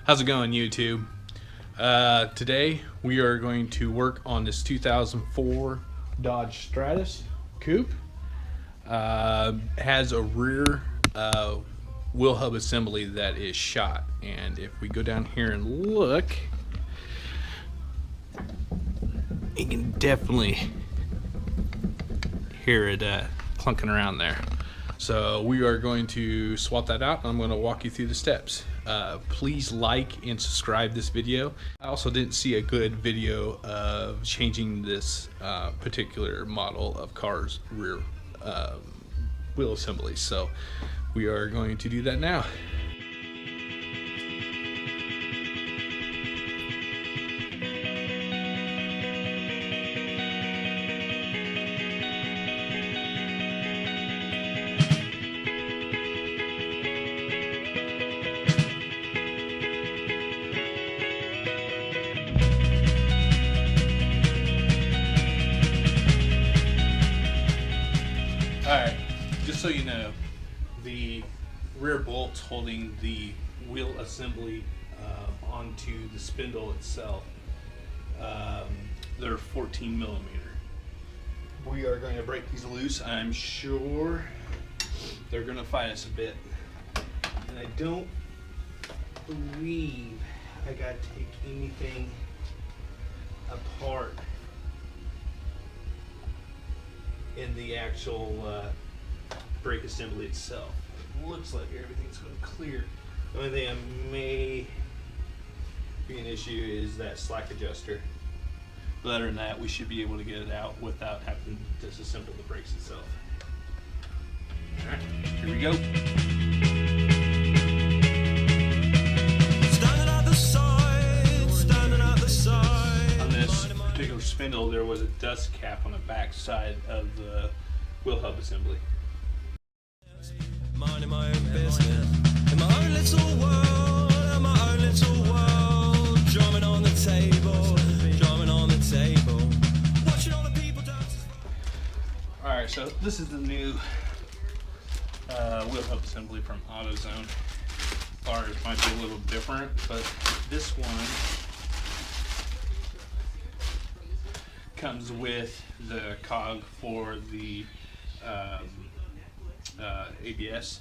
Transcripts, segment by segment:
How's it going, YouTube? Today we are going to work on this 2004 Dodge Stratus Coupe. Has a rear wheel hub assembly that is shot, and if we go down here and look, you can definitely hear it clunking around there. So we are going to swap that out, and I'm going to walk you through the steps. Please like and subscribe this video. I also didn't see a good video of changing this particular model of car's rear wheel assembly, so we are going to do that now. Alright, just so you know, the rear bolts holding the wheel assembly onto the spindle itself, they're 14 millimeter. We are going to break these loose. I'm sure they're going to fight us a bit. And I don't believe I got to take anything apart in the actual brake assembly itself. It looks like everything's going clear. The only thing that may be an issue is that slack adjuster. But other than that, we should be able to get it out without having to disassemble the brakes itself. Alright, here we go. On this particular spindle, there was a dust cap on the back side of the wheel hub assembly. Minding my own business, in my own little world, in my own little world, drumming on the table, watching all the people dance. Alright, so this is the new wheel hub assembly from AutoZone. Ours might be a little different, but this one comes with the cog for the ABS.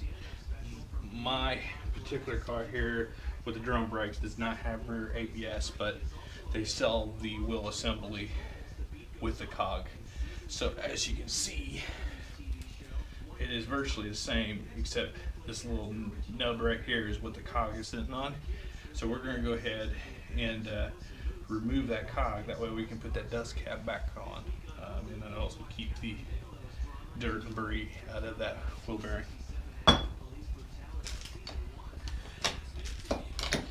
My particular car here with the drum brakes does not have rear ABS, but they sell the wheel assembly with the cog. So as you can see, it is virtually the same, except this little nub right here is what the cog is sitting on. So we're going to go ahead and remove that cog. That way we can put that dust cap back on, and then also keep the dirt and debris out of that wheel bearing.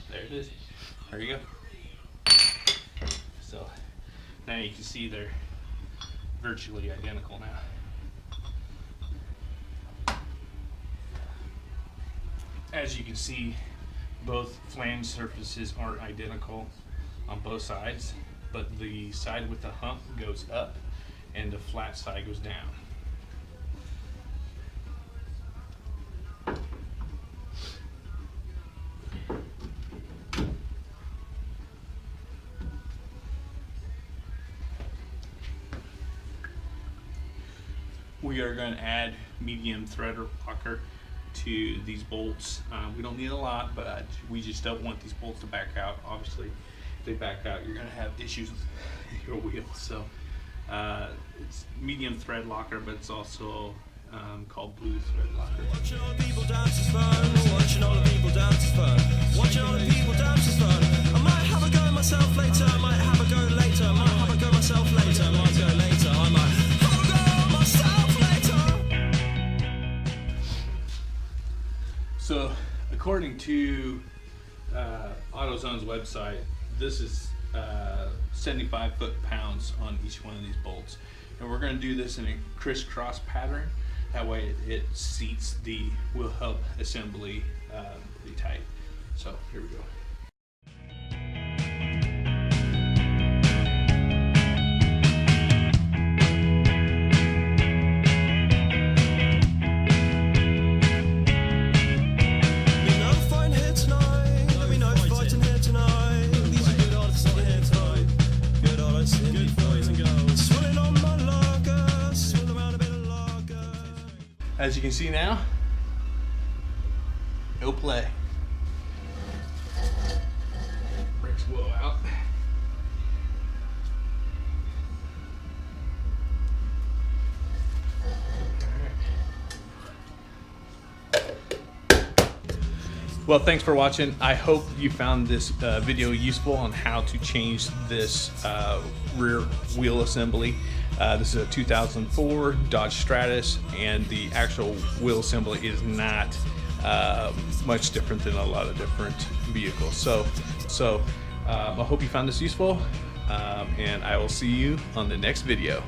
There it is. There you go. So now you can see they're virtually identical now. As you can see, both flange surfaces are identical on both sides, but the side with the hump goes up and the flat side goes down. We are going to add medium thread locker to these bolts. We don't need a lot, but we just don't want these bolts to back out. Obviously, if they back out, you're going to have issues with your wheel. So it's medium thread locker, but it's also called blue thread locker. Watching all the people dance is fun. Watching all the people dance is fun. Watching all the people dance is fun. I might have a go myself later. I might have a go later. I might have a go myself later. I might go later. I might have a go myself later. So, according to AutoZone's website, this is 75 foot-pounds on each one of these bolts. And we're going to do this in a crisscross pattern. That way it seats the wheel hub assembly pretty tight. So, here we go. Fighting as you can see now, no play. Brakes blow out. Well, thanks for watching. I hope you found this video useful on how to change this rear wheel assembly. This is a 2004 Dodge Stratus, and the actual wheel assembly is not much different than a lot of different vehicles. So I hope you found this useful, and I will see you on the next video.